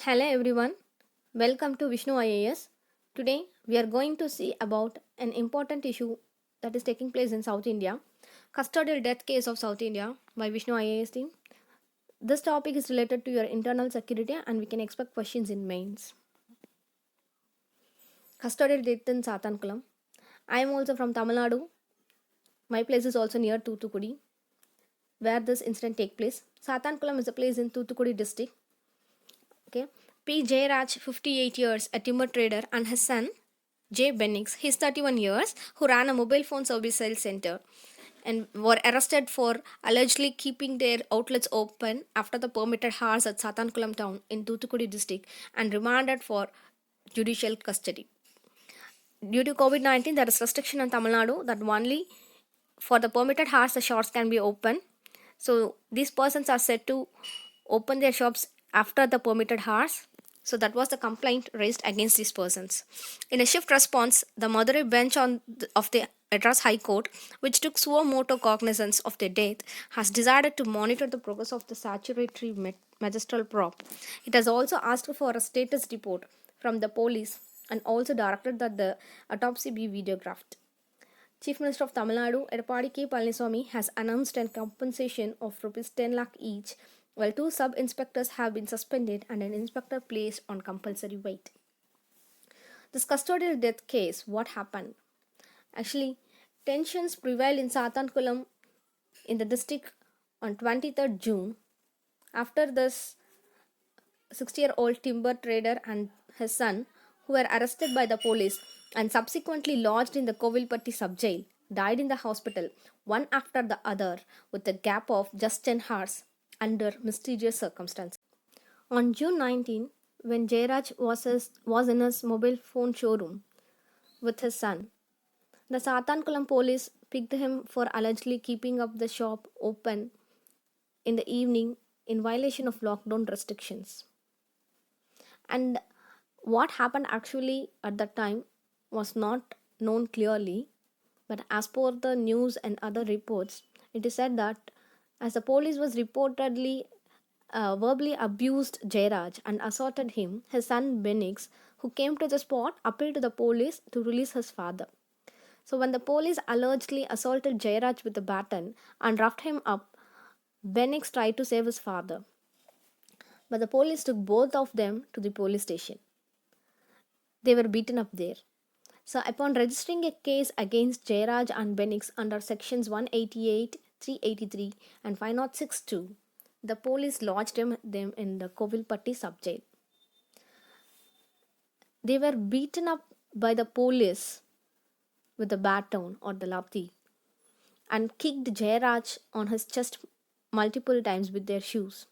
Hello everyone, welcome to VISHNU IAS. Today we are going to see about an important issue that is taking place in South India, custodial death case of South India by VISHNU IAS team. This topic is related to your internal security and we can expect questions in mains. Custodial death in Sathankulam. I am also from Tamil Nadu. My place is also near Thoothukudi, where this incident take place. Sathankulam is a place in Thoothukudi district. Okay. P. Jayaraj, 58 years, a timber trader, and his son J. Bennix, he's 31 years, who ran a mobile phone service sales center and were arrested for allegedly keeping their outlets open after the permitted hours at Sathankulam town in Thoothukudi district and remanded for judicial custody. Due to COVID-19, there is restriction in Tamil Nadu that only for the permitted hours the shops can be open. So these persons are said to open their shops after the permitted hours. So that was the complaint raised against these persons. In a shift response, the Madurai bench of the Madras High Court, which took suo motu cognizance of their death, has decided to monitor the progress of the statutory magistral probe. It has also asked for a status report from the police and also directed that the autopsy be videographed. Chief Minister of Tamil Nadu, Edapadi K. Palaniswamy, has announced a compensation of Rs 10 lakh each, while two sub-inspectors have been suspended and an inspector placed on compulsory wait. This custodial death case, what happened? Actually, tensions prevailed in Sathankulam in the district on 23rd June after this 60-year-old timber trader and his son, who were arrested by the police and subsequently lodged in the Kovilpatti sub-jail, died in the hospital, one after the other, with a gap of just 10 hours under mysterious circumstances. On June 19, when Jairaj was in his mobile phone showroom with his son, the Sathankulam police picked him for allegedly keeping up the shop open in the evening in violation of lockdown restrictions. And what happened actually at that time was not known clearly, but as per the news and other reports, it is said that as the police was reportedly verbally abused Jairaj and assaulted him, his son Benix, who came to the spot, appealed to the police to release his father. So when the police allegedly assaulted Jairaj with a baton and roughed him up, Benix tried to save his father. But the police took both of them to the police station. They were beaten up there. So upon registering a case against Jairaj and Benix under sections 188, 383 and 5062, the police lodged them in the Kovilpatti sub-jail. They were beaten up by the police with the baton or the lathi and kicked Jairaj on his chest multiple times with their shoes.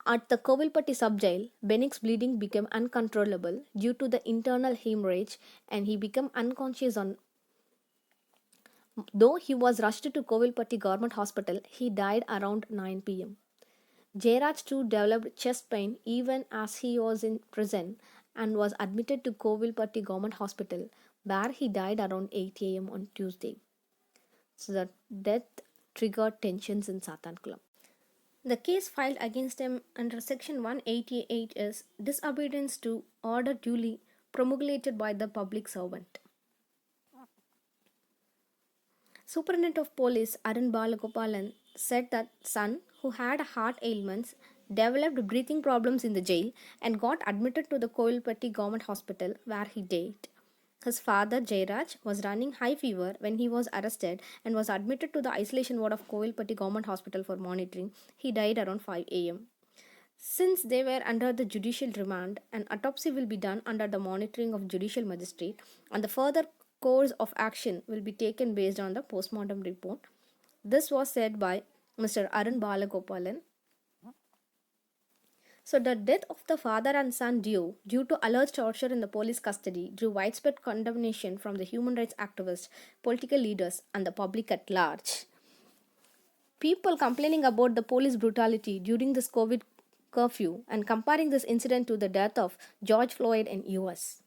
At the Kovilpatti sub-jail, Benix's bleeding became uncontrollable due to the internal hemorrhage and he became unconscious on. Though he was rushed to Kovilpatti Government Hospital, he died around 9 pm. Jairaj too developed chest pain even as he was in prison and was admitted to Kovilpatti Government Hospital, where he died around 8 am on Tuesday. So the death triggered tensions in Sathankulam. The case filed against him under Section 188 is disobedience to order duly promulgated by the public servant. Superintendent of Police Arun Balagopalan said that son, who had heart ailments, developed breathing problems in the jail and got admitted to the Kovilpatti Government Hospital where he died. His father, Jairaj, was running high fever when he was arrested and was admitted to the isolation ward of Kovilpatti Government Hospital for monitoring. He died around 5 am. Since they were under the judicial remand, an autopsy will be done under the monitoring of judicial magistrate and the further course of action will be taken based on the postmortem report. This was said by Mr. Arun Balagopalan. So the death of the father and son duo due to alleged torture in the police custody drew widespread condemnation from the human rights activists, political leaders and the public at large. People complaining about the police brutality during this COVID curfew and comparing this incident to the death of George Floyd in US.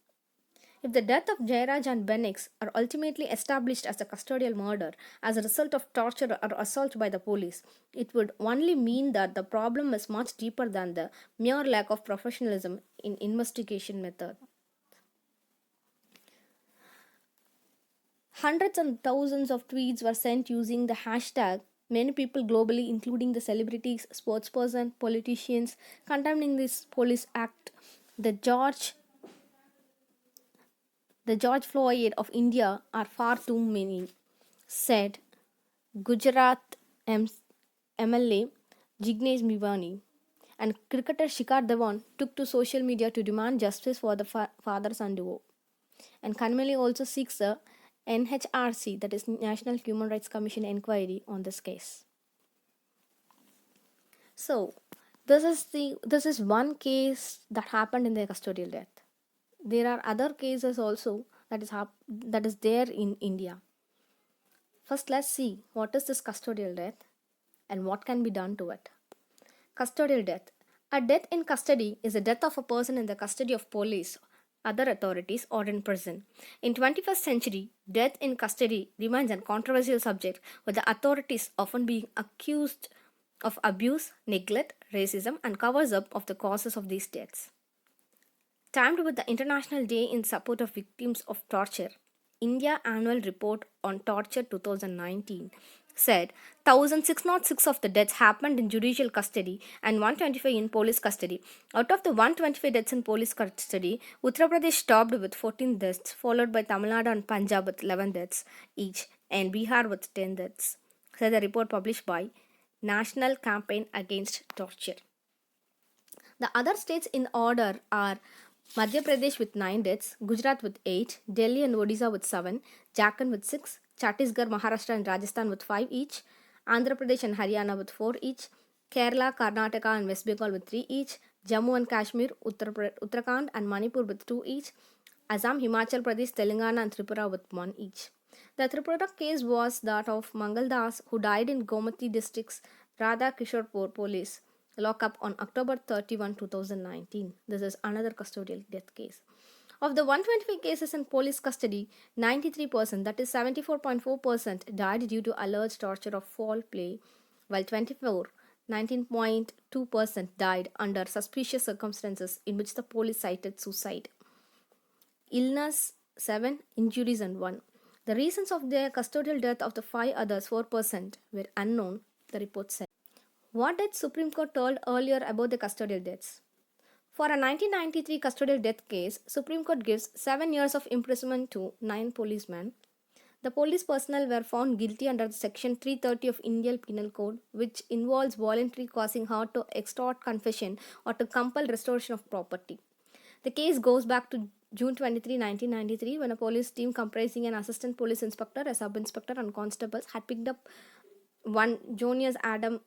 If the death of Jairaj and Benix are ultimately established as a custodial murder as a result of torture or assault by the police, it would only mean that the problem is much deeper than the mere lack of professionalism in investigation method. Hundreds and thousands of tweets were sent using the hashtag. Many people globally, including the celebrities, sportspersons, politicians, condemning this police act. The George the George Floyd of India are far too many, said Gujarat MLA Jignesh Mivani. And cricketer Shikhar Dhawan took to social media to demand justice for the father-son duo. And Kanmali also seeks a NHRC, that is National Human Rights Commission inquiry on this case. So, this is one case that happened in the custodial death. There are other cases also that is there in India. First, let's see what is this custodial death and what can be done to it. Custodial death. A death in custody is a death of a person in the custody of police, other authorities, or in prison. In 21st century, death in custody remains a controversial subject, with the authorities often being accused of abuse, neglect, racism, and covers up of the causes of these deaths. Timed with the International Day in support of victims of torture, India Annual Report on Torture 2019 said 1,606 of the deaths happened in judicial custody and 125 in police custody. Out of the 125 deaths in police custody, Uttar Pradesh topped with 14 deaths, followed by Tamil Nadu and Punjab with 11 deaths each, and Bihar with 10 deaths, said the report published by National Campaign Against Torture. The other states in order are Madhya Pradesh with 9 deaths, Gujarat with 8, Delhi and Odisha with 7, Jharkhand with 6, Chhattisgarh, Maharashtra and Rajasthan with 5 each, Andhra Pradesh and Haryana with 4 each, Kerala, Karnataka and West Bengal with 3 each, Jammu and Kashmir, Uttarakhand and Manipur with 2 each, Assam, Himachal Pradesh, Telangana and Tripura with 1 each. The Tripura case was that of Mangal Das, who died in Gomati district's Radha Kishore police lockup on October 31, 2019. This is another custodial death case. Of the 125 cases in police custody, 93%, that is 74.4%, died due to alleged torture or foul play, while 19.2%, died under suspicious circumstances in which the police cited suicide. Illness 7, injuries and 1. The reasons of the custodial death of the 5 others, 4%, were unknown, the report said. What did Supreme Court told earlier about the custodial deaths? For a 1993 custodial death case, Supreme Court gives 7 years of imprisonment to 9 policemen. The police personnel were found guilty under Section 330 of Indian Penal Code, which involves voluntary causing hurt to extort confession or to compel restoration of property. The case goes back to June 23, 1993, when a police team comprising an assistant police inspector, a sub-inspector and constables had picked up one Jonius Adam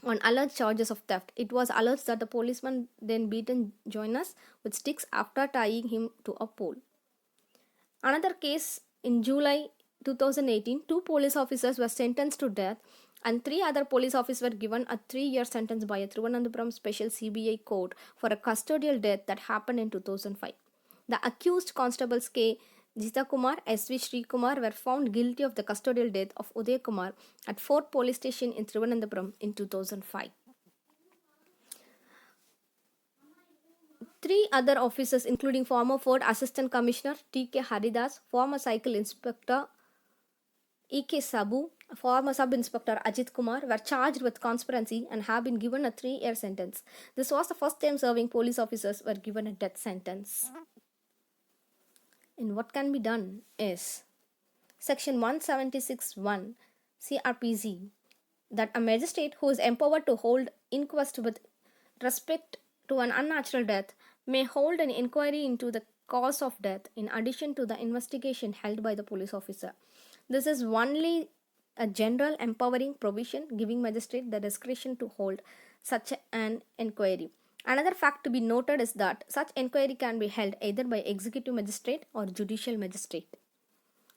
on alleged charges of theft. It was alleged that the policeman then beaten Jonas with sticks after tying him to a pole. Another case in July 2018, 2 police officers were sentenced to death and 3 other police officers were given a 3-year sentence by a Thiruvananthapuram Special CBI court for a custodial death that happened in 2005. The accused constables K. Jita Kumar, S.V. Sri Kumar were found guilty of the custodial death of Uday Kumar at Fort Police Station in Thiruvananthapuram in 2005. 3 other officers, including former Fort Assistant Commissioner T.K. Haridas, former Cycle Inspector E.K. Sabu, former Sub-Inspector Ajit Kumar, were charged with conspiracy and have been given a 3-year sentence. This was the first time serving police officers were given a death sentence. And what can be done is Section 176(1) CRPC, that a magistrate who is empowered to hold inquest with respect to an unnatural death may hold an inquiry into the cause of death in addition to the investigation held by the police officer. This is only a general empowering provision giving magistrate the discretion to hold such an inquiry. Another fact to be noted is that such inquiry can be held either by executive magistrate or judicial magistrate.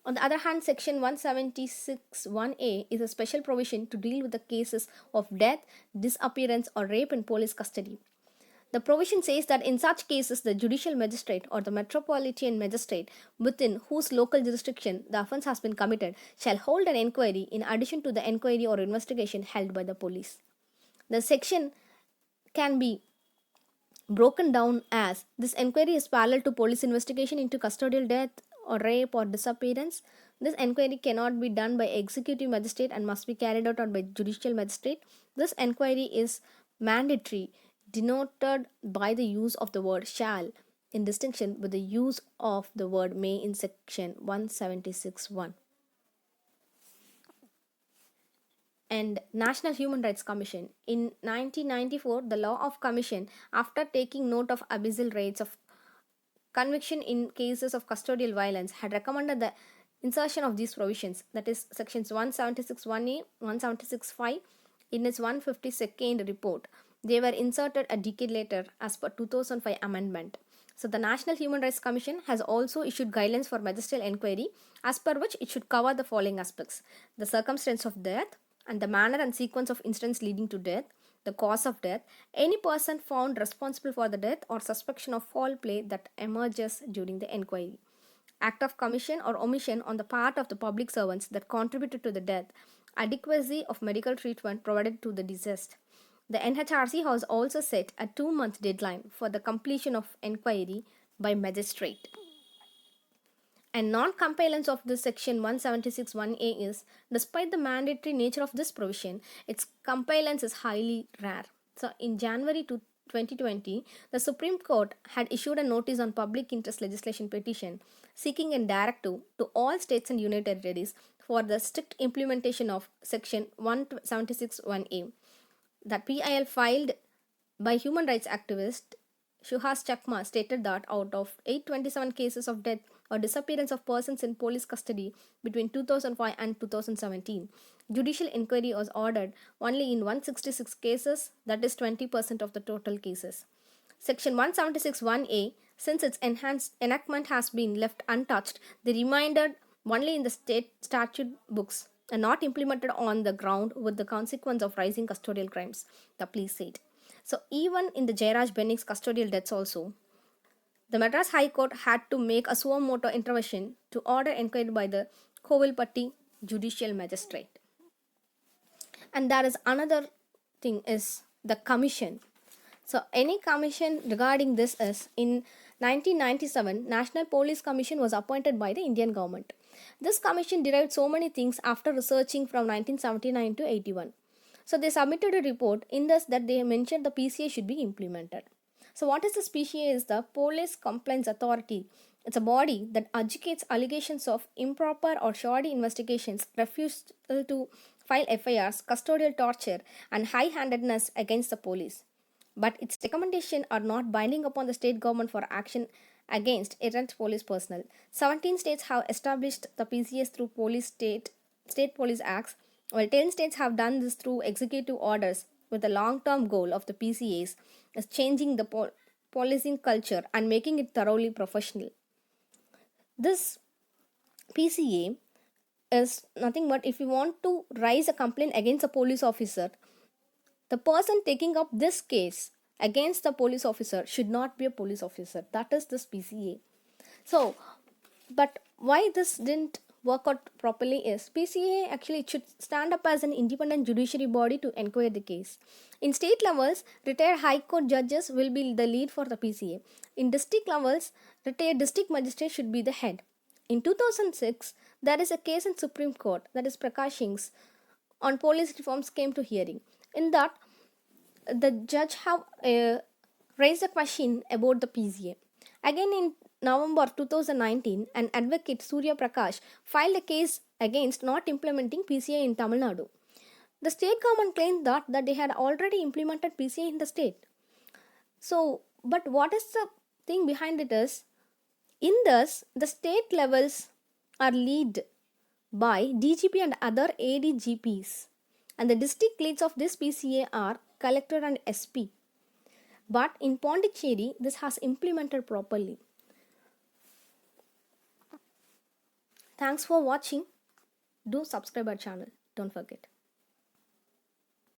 On the other hand, Section 176(1)(a) is a special provision to deal with the cases of death, disappearance or rape in police custody. The provision says that in such cases, the judicial magistrate or the metropolitan magistrate within whose local jurisdiction the offence has been committed shall hold an inquiry in addition to the inquiry or investigation held by the police. The section can be broken down as this inquiry is parallel to police investigation into custodial death or rape or disappearance. This inquiry cannot be done by executive magistrate and must be carried out by judicial magistrate. This inquiry is mandatory, denoted by the use of the word shall in distinction with the use of the word may in section 176(1). And National Human Rights Commission. In 1994, the Law of Commission, after taking note of abyssal rates of conviction in cases of custodial violence, had recommended the insertion of these provisions, that is sections 176(1)(a), 176(5) in its 152nd report. They were inserted a decade later as per 2005 amendment. So the National Human Rights Commission has also issued guidelines for magisterial inquiry, as per which it should cover the following aspects: the circumstance of death and the manner and sequence of incidents leading to death, the cause of death, any person found responsible for the death or suspicion of foul play that emerges during the inquiry, act of commission or omission on the part of the public servants that contributed to the death, adequacy of medical treatment provided to the deceased. The NHRC has also set a 2-month deadline for the completion of inquiry by magistrate. And non-compliance of this section 176(1)(a) is, despite the mandatory nature of this provision, its compliance is highly rare. So in January 2020, the Supreme Court had issued a notice on public interest legislation petition seeking a directive to all states and union territories for the strict implementation of section 176(1)(a) that PIL filed by human rights activist Suhas Chakma stated that out of 827 cases of death or disappearance of persons in police custody between 2005 and 2017, judicial inquiry was ordered only in 166 cases, that is 20% of the total cases. Section 176(1)(a), since its enactment has been left untouched, they remained only in the state statute books and not implemented on the ground, with the consequence of rising custodial crimes, the police said. So even in the Jairaj Benning's custodial deaths also, the Madras High Court had to make a suo motu intervention to order inquiry by the Kovilpatti Judicial Magistrate. And there is another thing is the commission. So any commission regarding this is, in 1997, National Police Commission was appointed by the Indian government. This commission derived so many things after researching from 1979 to 81. So they submitted a report in this that they mentioned the PCA should be implemented. So what is this PCA? Is the Police Complaints Authority. It's a body that adjudicates allegations of improper or shoddy investigations, refusal to file FIRs, custodial torture, and high-handedness against the police. But its recommendations are not binding upon the state government for action against errant police personnel. 17 states have established the PCAs through state police acts, while 10 states have done this through executive orders, with the long-term goal of the PCAs is changing the policing culture and making it thoroughly professional. This PCA is nothing but, if you want to raise a complaint against a police officer, the person taking up this case against the police officer should not be a police officer. That is this PCA. So, but why this didn't work out properly is, PCA actually it should stand up as an independent judiciary body to inquire the case. In state levels, retired high court judges will be the lead for the PCA. In district levels, retired district magistrate should be the head. In 2006, there is a case in Supreme Court, that is Prakash Singh's, on police reforms came to hearing. In that, the judge have raised a question about the PCA. Again in November 2019, an advocate, Surya Prakash, filed a case against not implementing PCA in Tamil Nadu. The state government claimed that they had already implemented PCA in the state. So, but what is the thing behind it is, in this, the state levels are led by DGP and other ADGPs, and the district leads of this PCA are Collector and SP. But in Pondicherry, this has implemented properly. Thanks for watching. Do subscribe our channel. Don't forget.